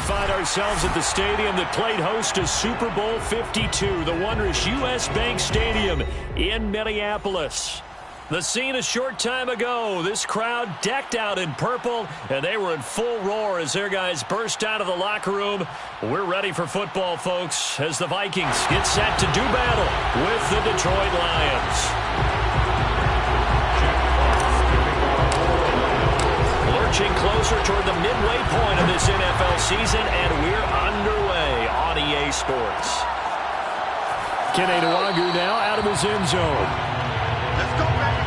find ourselves at the stadium that played host to Super Bowl 52, the wondrous U.S. Bank Stadium in Minneapolis. The scene a short time ago, this crowd decked out in purple, and they were in full roar as their guys burst out of the locker room. We're ready for football, folks, as the Vikings get set to do battle with the Detroit Lions. Lurching closer toward the midway point of this NFL season, and we're underway on EA Sports. Kene Nwangwu now out of his end zone. Let's go, baby.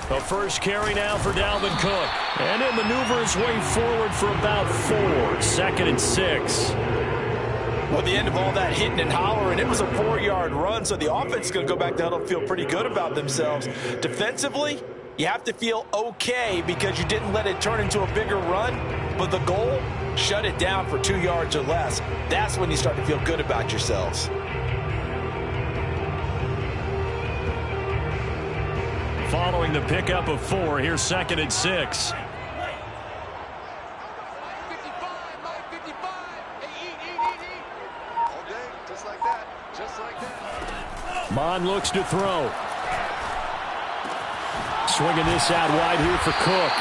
The first carry now for Dalvin Cook. And he'll maneuver his way forward for about 4. 2nd and 6. Well, the end of all that hitting and hollering, it was a 4-yard run, so the offense is going to go back down and feel pretty good about themselves. Defensively, you have to feel okay because you didn't let it turn into a bigger run, but the goal, shut it down for 2 yards or less. That's when you start to feel good about yourselves. Following the pickup of 4, here's 2nd and 6. Mon looks to throw. Swinging this out wide here for Cook.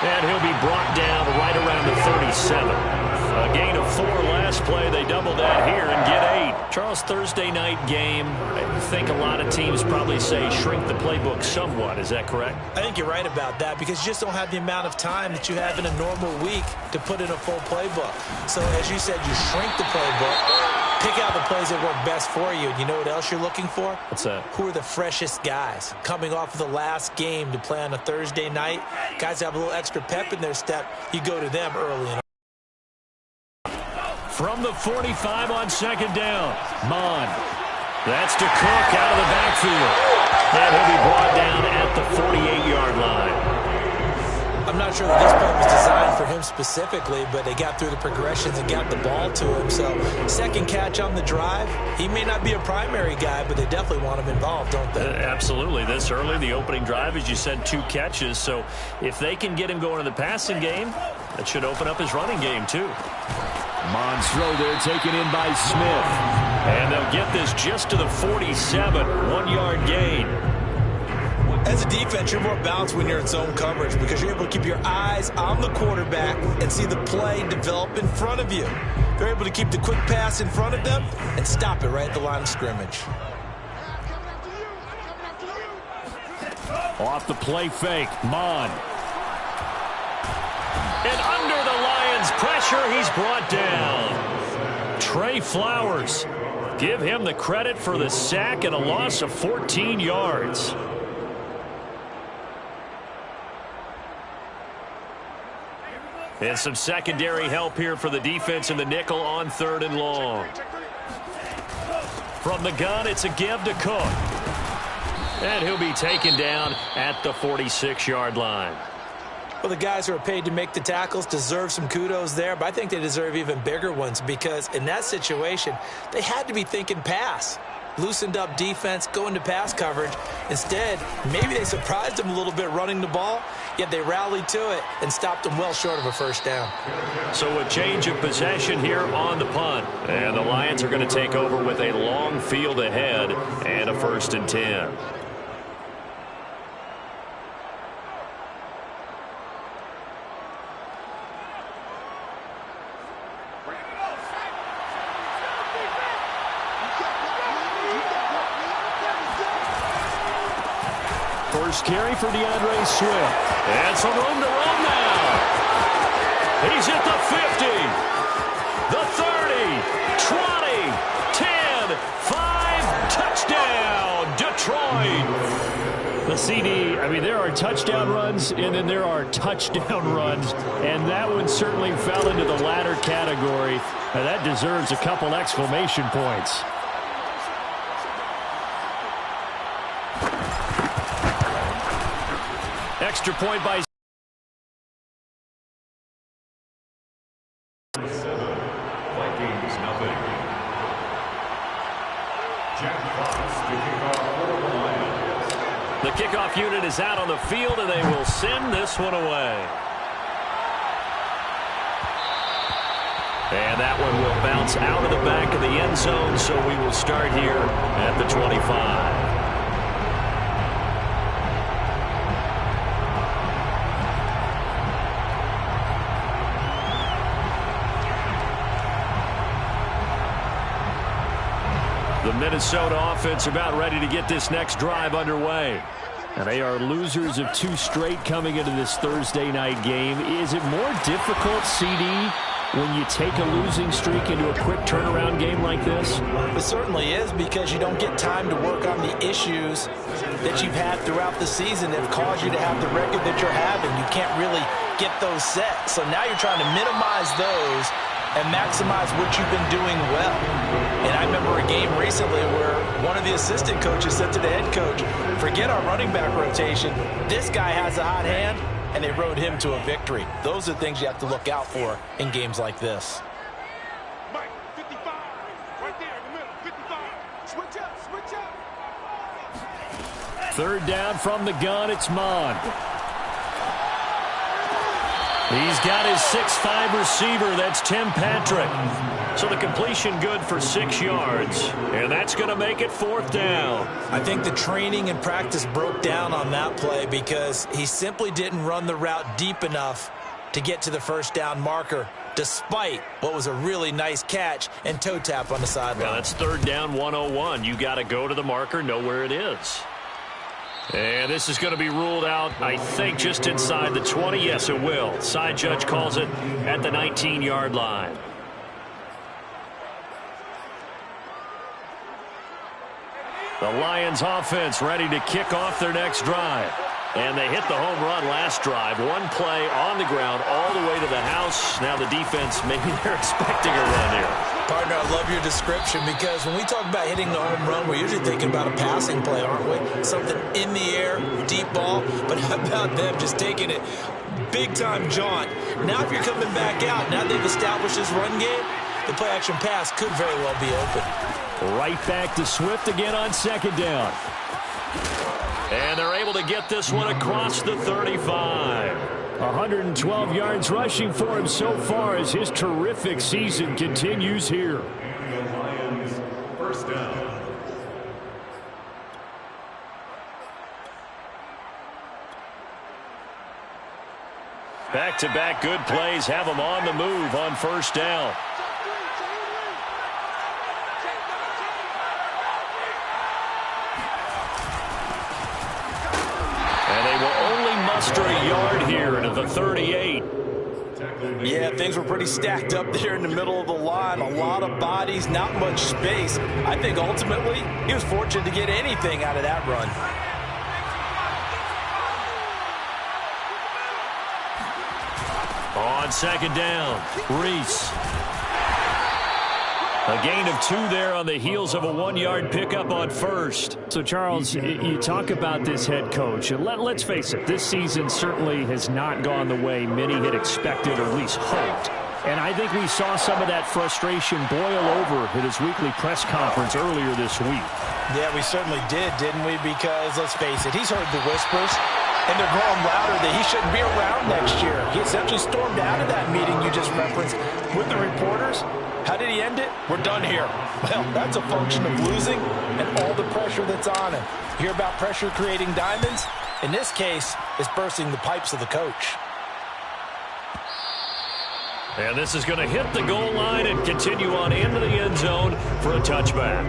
And he'll be brought down right around the 37. A gain of 4 last play. They double that here and get 8. Charles, Thursday night game, I think a lot of teams probably say shrink the playbook somewhat. Is that correct? I think you're right about that because you just don't have the amount of time that you have in a normal week to put in a full playbook. So, as you said, you shrink the playbook. Pick out the plays that work best for you. And you know what else you're looking for? What's that? Who are the freshest guys coming off of the last game to play on a Thursday night? Guys have a little extra pep in their step. You go to them early in. From the 45 on 2nd down. Mon. That's to Cook out of the backfield. And he'll be brought down at the 48-yard line. I'm not sure that this play was designed for him specifically, but they got through the progressions and got the ball to him. So, second catch on the drive. He may not be a primary guy, but they definitely want him involved, don't they? Absolutely. This early, the opening drive, as you said, 2 catches. So, if they can get him going in the passing game, that should open up his running game, too. Mon's throw there taken in by Smith. And they'll get this just to the 47. 1-yard gain. As a defense, you're more balanced when you're in zone coverage because you're able to keep your eyes on the quarterback and see the play develop in front of you. They're able to keep the quick pass in front of them and stop it right at the line of scrimmage. Off the play fake, Mon. And under the Lions' pressure, he's brought down. Trey Flowers. Give him the credit for the sack and a loss of 14 yards. And some secondary help here for the defense in the nickel on 3rd and long. From the gun, it's a give to Cook. And he'll be taken down at the 46-yard line. Well, the guys who are paid to make the tackles deserve some kudos there, but I think they deserve even bigger ones because in that situation, they had to be thinking pass. loosened up defense, go into pass coverage. Instead, maybe they surprised him a little bit running the ball, yet they rallied to it and stopped him well short of a first down. So a change of possession here on the punt. And the Lions are going to take over with a long field ahead and a 1st and 10. First carry for DeAndre Swift. And some room to run now. He's at the 50, the 30, 20, 10, 5, touchdown, Detroit. The CD, I mean, there are touchdown runs, and then there are touchdown runs, and that one certainly fell into the latter category. Now, that deserves a couple exclamation points. Extra point by Vikings, nothing. the kickoff unit is out on the field, and they will send this one away. And that one will bounce out of the back of the end zone, so we will start here at the 25. The Minnesota offense about ready to get this next drive underway. And they are losers of 2 straight coming into this Thursday night game. Is it more difficult, CD, when you take a losing streak into a quick turnaround game like this? It certainly is, because you don't get time to work on the issues that you've had throughout the season that have caused you to have the record that you're having. You can't really get those set. So now you're trying to minimize those and maximize what you've been doing well. And I remember a game recently where one of the assistant coaches said to the head coach, forget our running back rotation. This guy has a hot hand, and they rode him to a victory. Those are things you have to look out for in games like this. Mike, 55, right there in the middle, 55. Switch up, switch up. 3rd down from the gun, it's Mon. He's got his 6'5" receiver. That's Tim Patrick. So the completion good for 6 yards. And that's going to make it 4th down. I think the training and practice broke down on that play because he simply didn't run the route deep enough to get to the 1st down marker, despite what was a really nice catch and toe tap on the sideline. Well, that's 3rd down 101. You got to go to the marker, know where it is. And this is going to be ruled out, I think, just inside the 20. Yes, it will. Side judge calls it at the 19-yard line. The Lions offense ready to kick off their next drive. And they hit the home run last drive. One play on the ground all the way to the house. Now the defense, maybe they're expecting a run here. Partner, I love your description, because when we talk about hitting the home run, we're usually thinking about a passing play, aren't we? Something in the air, deep ball. But how about them just taking it big-time jaunt? Now if you're coming back out, now they've established this run game, the play-action pass could very well be open. Right back to Swift again on 2nd down. And they're able to get this one across the 35. 112 yards rushing for him so far as his terrific season continues here. Lions, 1st down. Back-to-back good plays have them on the move on 1st down. Muster a yard here into the 38. Yeah, things were pretty stacked up there in the middle of the line. A lot of bodies, not much space. I think ultimately he was fortunate to get anything out of that run. On 2nd down, Reese. A gain of 2 there on the heels of a 1-yard pickup on 1st. So, Charles, you talk about this head coach. And let's face it, this season certainly has not gone the way many had expected or at least hoped. And I think we saw some of that frustration boil over at his weekly press conference earlier this week. Yeah, we certainly did, didn't we? Because, let's face it, he's heard the whispers, and they're growing louder that he shouldn't be around next year. He essentially stormed out of that meeting you just referenced with the reporters. How did he end it? We're done here. Well, that's a function of losing and all the pressure that's on him. You hear about pressure creating diamonds? In this case, it's bursting the pipes of the coach. And this is going to hit the goal line and continue on into the end zone for a touchback.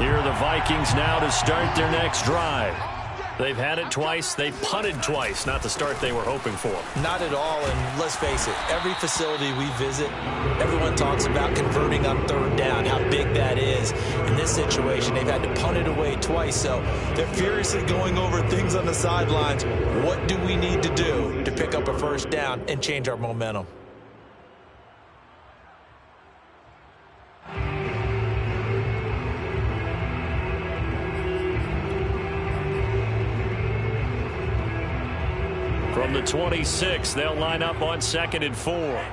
Here are the Vikings now to start their next drive. They've had it twice. They punted twice. Not the start they were hoping for. Not at all, and let's face it, every facility we visit, everyone talks about converting on third down, how big that is. In this situation, they've had to punt it away twice, so they're furiously going over things on the sidelines. What do we need to do to pick up a first down and change our momentum? From the 26, they'll line up on 2nd and 4.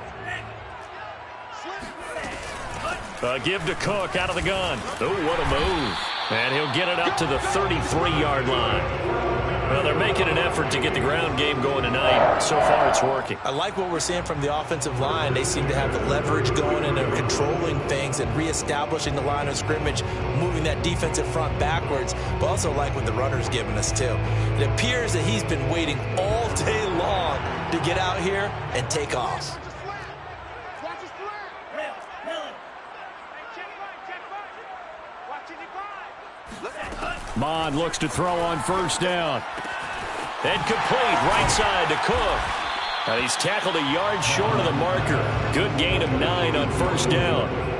Give to Cook out of the gun. Oh, what a move. And he'll get it up to the 33-yard line. Well, they're making an effort to get the ground game going tonight. So far, it's working. I like what we're seeing from the offensive line. They seem to have the leverage going, and they're controlling things and reestablishing the line of scrimmage, moving that defensive front backwards, but also like what the runner's giving us, too. It appears that he's been waiting all day long to get out here and take off. Mond looks to throw on first down. And complete right side to Cook. And he's tackled a yard short of the marker. Good gain of 9 on first down.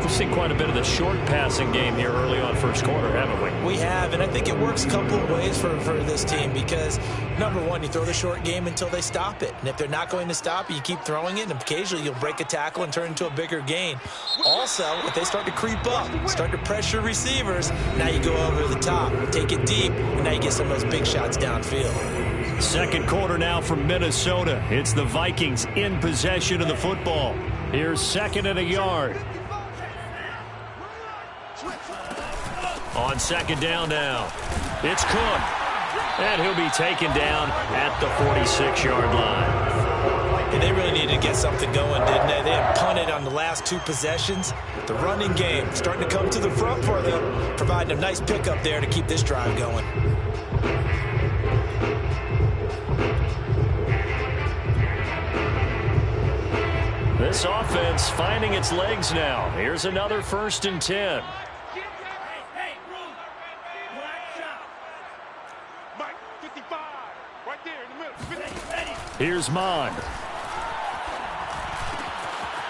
We've seen quite a bit of the short passing game here early on first quarter, haven't we? We have, and I think it works a couple of ways for this team because, number one, you throw the short game until they stop it. And if they're not going to stop it, you keep throwing it, and occasionally you'll break a tackle and turn into a bigger gain. Also, if they start to creep up, start to pressure receivers, now you go over the top, take it deep, and now you get some of those big shots downfield. Second quarter now from Minnesota. It's the Vikings in possession of the football. Here's 2nd and a yard. On 2nd down now, it's Cook. And he'll be taken down at the 46-yard line. And they really needed to get something going, didn't they? They had punted on the last 2 possessions. The running game starting to come to the front for them, providing a nice pickup there to keep this drive going. This offense finding its legs now. Here's another 1st and 10. Here's Mond.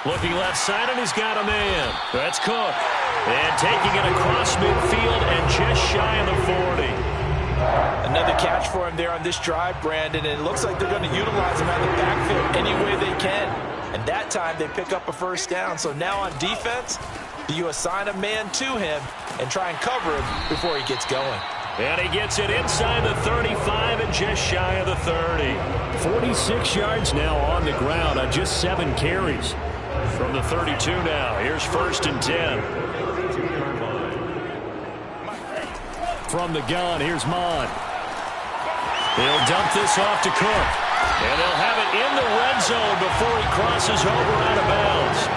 Looking left side, and he's got a man. That's Cook. And taking it across midfield and just shy of the 40. Another catch for him there on this drive, Brandon, and it looks like they're going to utilize him out of the backfield any way they can. And that time they pick up a first down. So now on defense, do you assign a man to him and try and cover him before he gets going? And he gets it inside the 35 and just shy of the 30. 46 yards now on the ground on just 7 carries. From the 32 now, here's 1st and 10. From the gun, here's Mond. He'll dump this off to Cook. And they'll have it in the red zone before he crosses over out of bounds.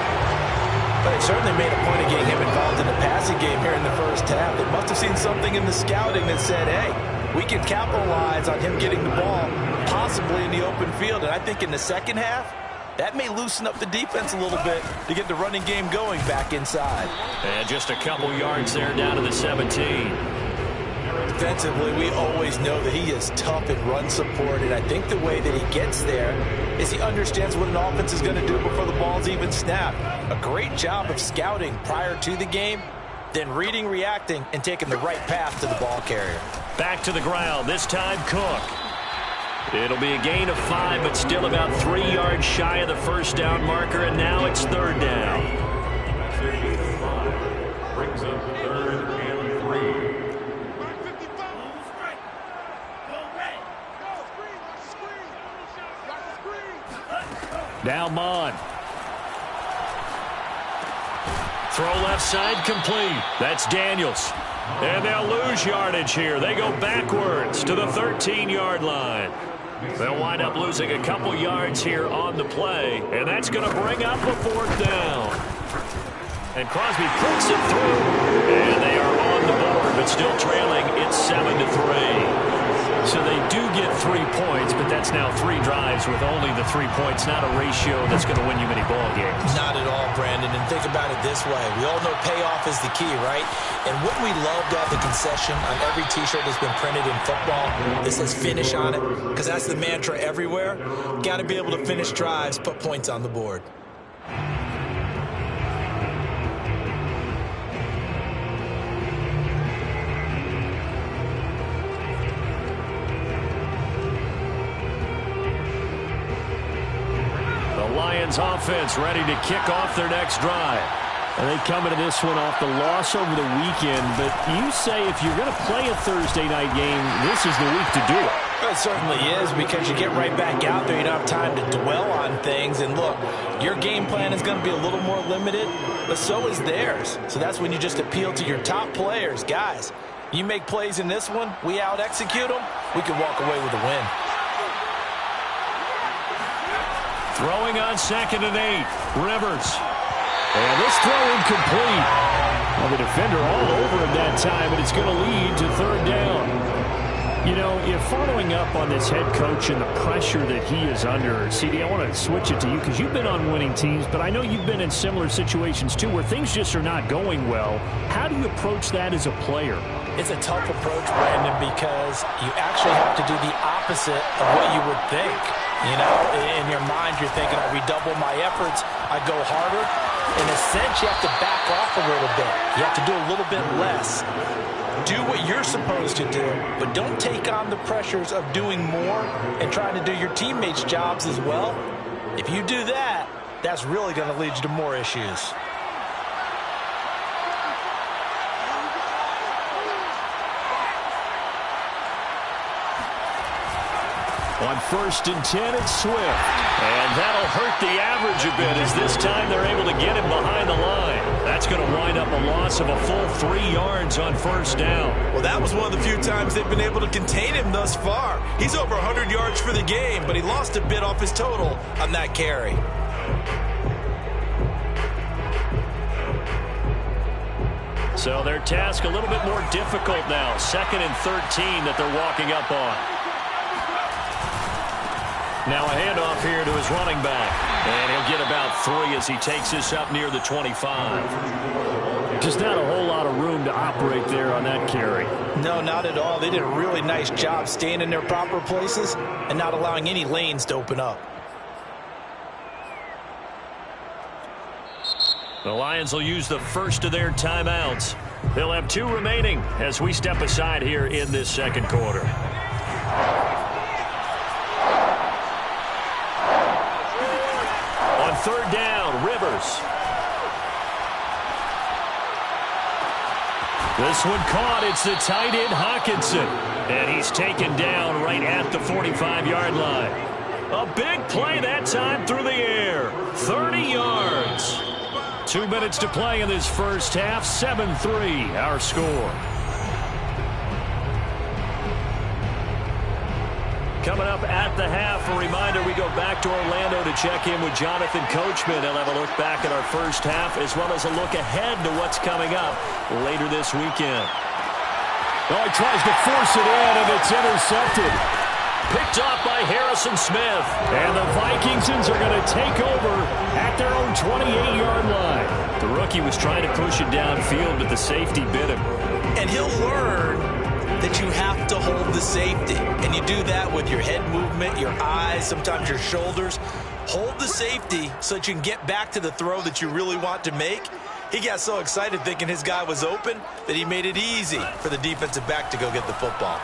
But it certainly made a point of getting him involved in the passing game here in the first half. They must have seen something in the scouting that said, hey, we can capitalize on him getting the ball, possibly in the open field. And I think in the second half, that may loosen up the defense a little bit to get the running game going back inside. And just a couple yards there down to the 17. Defensively, we always know that he is tough in run support, and I think the way that he gets there is he understands what an offense is going to do before the ball's even snapped. A great job of scouting prior to the game, then reading, reacting, and taking the right path to the ball carrier. Back to the ground, this time Cook. It'll be a gain of 5, but still about 3 yards shy of the first down marker, and now it's third down. Brings up 3rd and 3. Now Mon. Throw left side complete. That's Daniels. And they'll lose yardage here. They go backwards to the 13-yard line. They'll wind up losing a couple yards here on the play, and that's going to bring up a 4th down. And Crosby puts it through, and they are on the board, but still trailing. It's 7-3. So they do get 3 points, but that's now 3 drives with only the 3 points, not a ratio that's going to win you many ball games. Not at all, Brandon. And think about it this way. We all know payoff is the key, right? And wouldn't we love to have the concession on every T-shirt that's been printed in football that says finish on it? Because that's the mantra everywhere. Got to be able to finish drives, put points on the board. Lions offense ready to kick off their next drive. And they come into this one off the loss over the weekend, but you say if you're going to play a Thursday night game, this is the week to do it. Well, it certainly is, because you get right back out there. You don't have time to dwell on things. And look, your game plan is going to be a little more limited, but so is theirs. So that's when you just appeal to your top players. Guys, you make plays in this one, we out-execute them, we can walk away with a win. Throwing on 2nd and 8. Rivers. And this throw incomplete. Well, the defender all over him that time, but it's going to lead to 3rd down. You know, if following up on this head coach and the pressure that he is under, CD, I want to switch it to you because you've been on winning teams, but I know you've been in similar situations too where things just are not going well. How do you approach that as a player? It's a tough approach, Brandon, because you actually have to do the opposite of what you would think. You know, in your mind, you're thinking, I redouble my efforts, I go harder. In a sense, you have to back off a little bit. You have to do a little bit less. Do what you're supposed to do, but don't take on the pressures of doing more and trying to do your teammates' jobs as well. If you do that, that's really going to lead you to more issues. On 1st and 10, it's Swift. And that'll hurt the average a bit as this time they're able to get him behind the line. That's going to wind up a loss of a full 3 yards on 1st down. Well, that was one of the few times they've been able to contain him thus far. He's over 100 yards for the game, but he lost a bit off his total on that carry. So their task a little bit more difficult now. 2nd and 13 that they're walking up on. Now a handoff here to his running back. And he'll get about 3 as he takes this up near the 25. Just not a whole lot of room to operate there on that carry. No, not at all. They did a really nice job staying in their proper places and not allowing any lanes to open up. The Lions will use the first of their timeouts. They'll have 2 remaining as we step aside here in this 2nd quarter. On 3rd down, Rivers. This one caught. It's the tight end, Hawkinson. And he's taken down right at the 45-yard line. A big play that time through the air. 30 yards. 2 minutes to play in this first half. 7-3, our score. Coming up at the half, a reminder, we go back to Orlando to check in with Jonathan Coachman. He'll have a look back at our first half as well as a look ahead to what's coming up later this weekend. Oh, he tries to force it in, and it's intercepted. Picked off by Harrison Smith. And the Vikings are going to take over at their own 28-yard line. The rookie was trying to push it downfield, but the safety bit him. And he'll learn that you have to hold the safety. And you do that with your head movement, your eyes, sometimes your shoulders. Hold the safety so that you can get back to the throw that you really want to make. He got so excited thinking his guy was open that he made it easy for the defensive back to go get the football.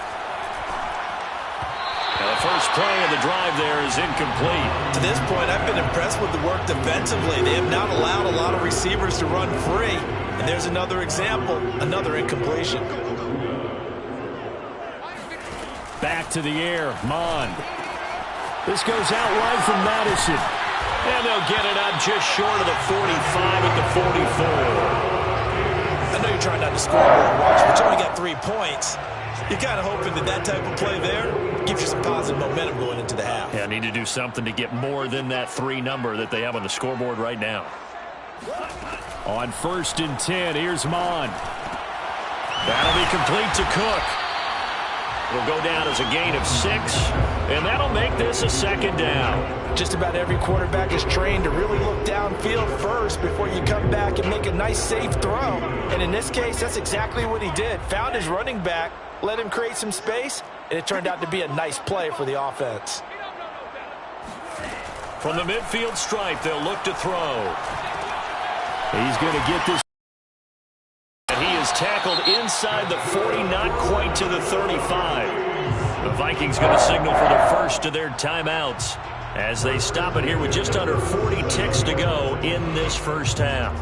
Now a first play of the drive there is incomplete. To this point, I've been impressed with the work defensively. They have not allowed a lot of receivers to run free. And there's another example, another incompletion. Back to the air, Mond. This goes out wide from Madison. And they'll get it out just short of the 45 at the 44. I know you're trying not to score more, Watch, but you only got 3 points. You're kind of hoping that that type of play there gives you some positive momentum going into the half. Yeah, need to do something to get more than that 3 number that they have on the scoreboard right now. On 1st and 10, here's Mond. That'll be complete to Cook. Will go down as a gain of 6, and that'll make this a 2nd down. Just about every quarterback is trained to really look downfield first before you come back and make a nice, safe throw. And in this case, that's exactly what he did. Found his running back, let him create some space, and it turned out to be a nice play for the offense. From the midfield stripe, they'll look to throw. He's going to get this. He is tackled inside the 40, not quite to the 35. The Vikings going to signal for the first of their timeouts as they stop it here with just under 40 ticks to go in this first half.